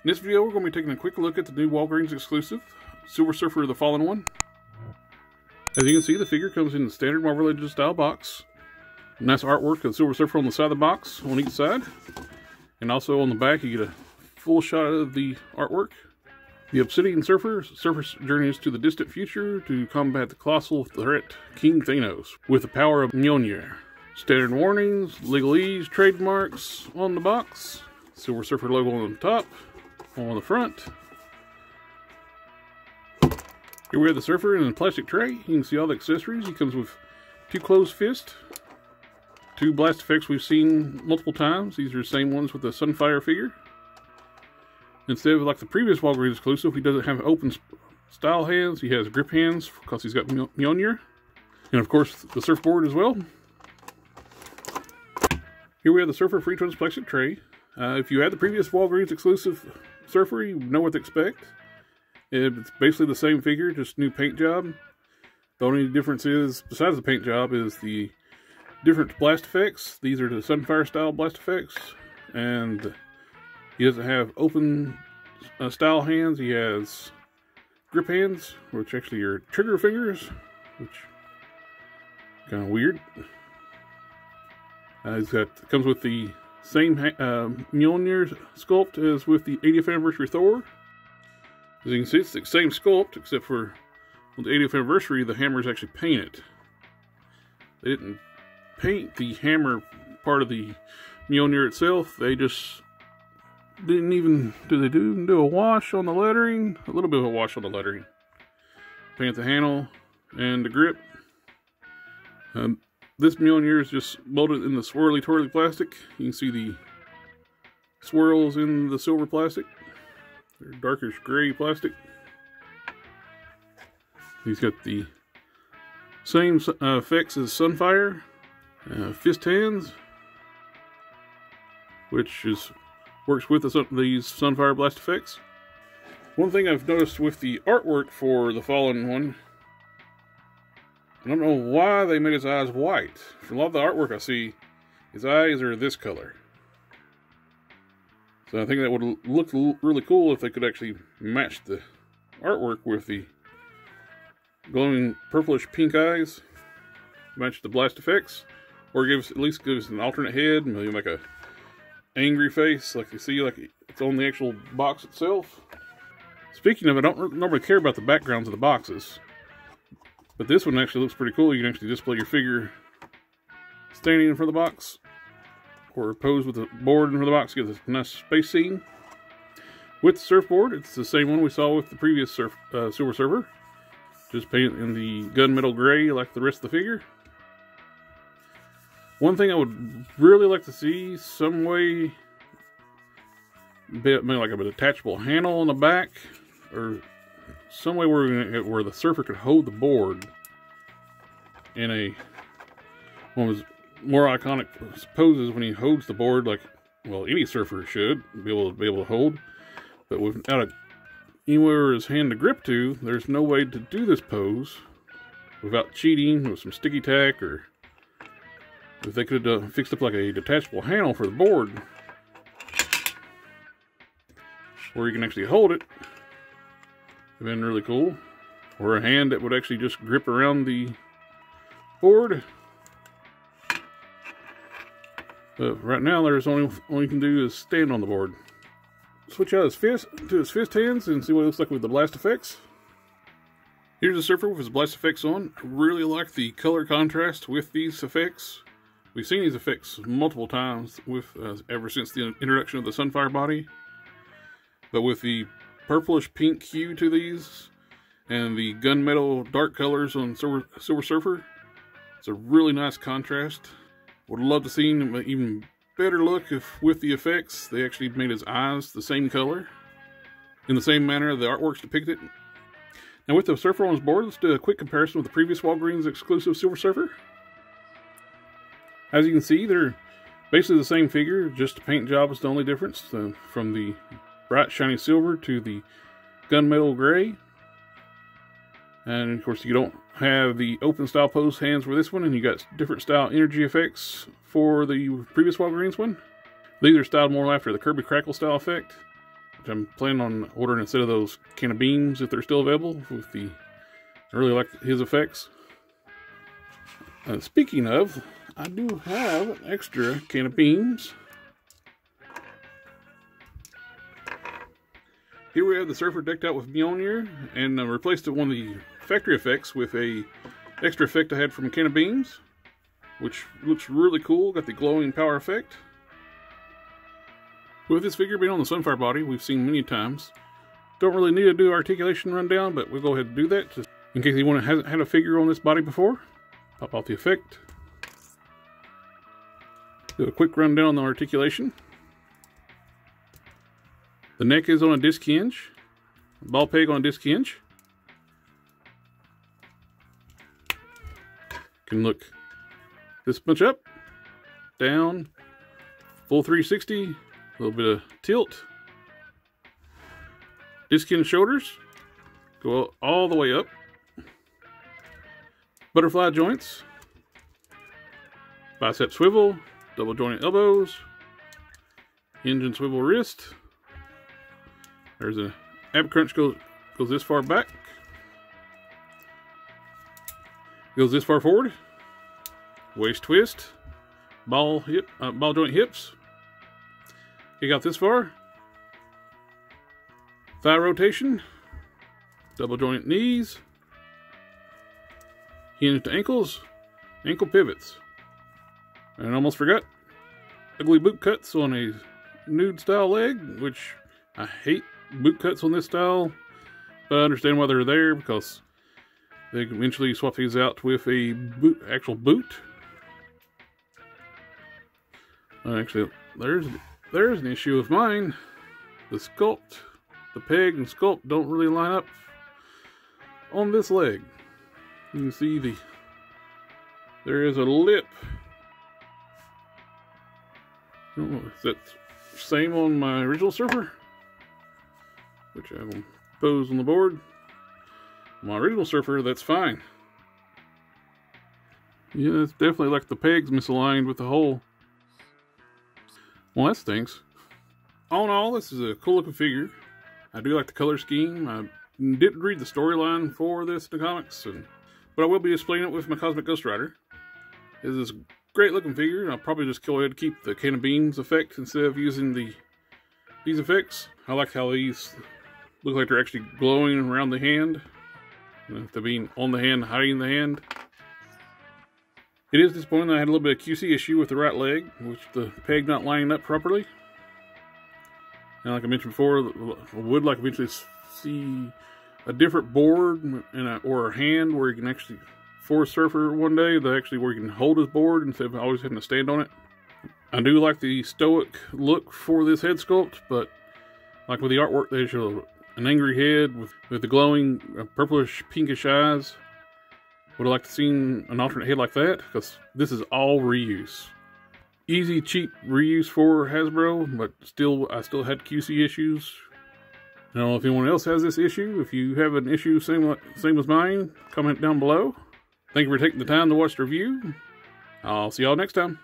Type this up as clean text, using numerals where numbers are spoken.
In this video, we're going to be taking a quick look at the new Walgreens exclusive, Silver Surfer the Fallen One. As you can see, the figure comes in the standard Marvel Legends style box. Nice artwork of Silver Surfer on the side of the box, on each side. And also on the back, you get a full shot of the artwork. The Obsidian Surfer's journeys to the distant future to combat the colossal threat, King Thanos, with the power of Mjolnir. Standard warnings, legalese, trademarks on the box. Silver Surfer logo on the top. On the front. Here we have the Surfer in a plastic tray. You can see all the accessories. He comes with 2 closed fists, 2 blast effects we've seen multiple times. These are the same ones with the Sunfire figure. Instead of like the previous Walgreens exclusive, he doesn't have open style hands. He has grip hands because he's got Mjolnir. And of course the surfboard as well. Here we have the Surfer Free Twins plastic tray. If you had the previous Walgreens exclusive Surfer, you know what to expect. It's basically the same figure, just new paint job. The only difference is, besides the paint job, is the different blast effects. These are the Sunfire style blast effects. And he doesn't have open style hands. He has grip hands, which actually are trigger fingers, which is kind of weird. Comes with the same Mjolnir sculpt as with the 80th anniversary Thor. As you can see, it's the same sculpt, except for on the 80th anniversary, the hammer is actually painted. They didn't paint the hammer part of the Mjolnir itself. They just didn't even, do a wash on the lettering? A little bit of a wash on the lettering. Paint the handle and the grip. This Mjolnir is just molded in the swirly twirly plastic. You can see the swirls in the silver plastic. They're darkish gray plastic. He's got the same effects as Sunfire. Fist hands, which works with these Sunfire blast effects. One thing I've noticed with the artwork for the Fallen One, I don't know why they made his eyes white. From a lot of the artwork I see, his eyes are this color. So I think that would look really cool if they could actually match the artwork with the glowing purplish pink eyes. Match the blast effects. Or at least give us an alternate head, maybe like a angry face, like you see like it's on the actual box itself. Speaking of, I don't normally care about the backgrounds of the boxes. But this one actually looks pretty cool. You can actually display your figure standing in front of the box, or pose with the board in front of the box, get a nice space scene. With the surfboard, it's the same one we saw with the previous Silver Surfer. Just painted in the gunmetal gray like the rest of the figure. One thing I would really like to see, some way, maybe like a detachable handle on the back, or some way where the surfer could hold the board in one of his more iconic poses when he holds the board, like, well, any surfer should be able to hold. But without anywhere his hand to grip to, there's no way to do this pose without cheating with some sticky tack, or if they could have fixed up like a detachable handle for the board where you can actually hold it. Would have been really cool. Or a hand that would actually just grip around the board. But right now, there's all you can do is stand on the board. Switch out his fist to his fist hands and see what it looks like with the blast effects. Here's the Surfer with his blast effects on. I really like the color contrast with these effects. We've seen these effects multiple times ever since the introduction of the Sunfire body. But with the purplish pink hue to these, and the gunmetal dark colors on Silver Surfer, it's a really nice contrast. Would love to see an even better look if, with the effects, they actually made his eyes the same color, in the same manner the artwork's depicted. Now with the Surfer on his board, let's do a quick comparison with the previous Walgreens exclusive Silver Surfer. As you can see, they're basically the same figure, just the paint job is the only difference, from the bright shiny silver to the gunmetal gray. And of course you don't have the open style pose hands for this one, and you got different style energy effects for the previous Walgreens one. These are styled more after the Kirby Crackle style effect. which I'm planning on ordering instead of those can of beans if they're still available. I really like his effects. Speaking of, I do have an extra can of beans. Here we have the Surfer decked out with Mjolnir, and replaced one of the factory effects with a extra effect I had from a can of beans, which looks really cool. Got the glowing power effect. With this figure being on the Sunfire body, we've seen many times. Don't really need to do articulation rundown, but we'll go ahead and do that just in case anyone hasn't had a figure on this body before. Pop off the effect. Do a quick rundown on the articulation. The neck is on a disc hinge. Ball peg on a disc hinge. Can look this much up, down, full 360, a little bit of tilt. Disc hinge shoulders go all the way up. Butterfly joints. Bicep swivel, double jointed elbows. Hinge and swivel wrist. There's a ab crunch goes this far back. Goes this far forward. Waist twist. Ball joint hips. You got this far. Thigh rotation. Double joint knees. Hinge to ankles. Ankle pivots. And I almost forgot. Ugly boot cuts on a nude style leg, which I hate boot cuts on this style, but I understand why they're there because they can eventually swap these out with a actual boot. Actually, there's an issue of mine. The sculpt, the peg and sculpt don't really line up on this leg. You can see there is a lip. I don't know if that's the same on my original Surfer, which I will pose on the board. My original Surfer, that's fine. Yeah, it's definitely like the peg's misaligned with the hole. Well, that stinks. All in all, this is a cool looking figure. I do like the color scheme. I didn't read the storyline for this in the comics, but I will be displaying it with my Cosmic Ghost Rider. This is a great looking figure. I'll probably just go ahead and keep the can of beans effect instead of using these effects. I like how these look like they're actually glowing around the hand. Instead of being on the hand, hiding the hand. It is disappointing that I had a little bit of QC issue with the right leg, which the peg not lining up properly. And like I mentioned before, I would like eventually see a different board or a hand where you can actually, for a Surfer one day, where you can hold his board instead of always having to stand on it. I do like the stoic look for this head sculpt, but like with the artwork, there's an angry head with the glowing purplish pinkish eyes. Would have liked to see an alternate head like that, because this is all reuse. Easy, cheap reuse for Hasbro, but I still had QC issues. I don't know if anyone else has this issue. If you have an issue same as mine, comment down below. Thank you for taking the time to watch the review. I'll see y'all next time.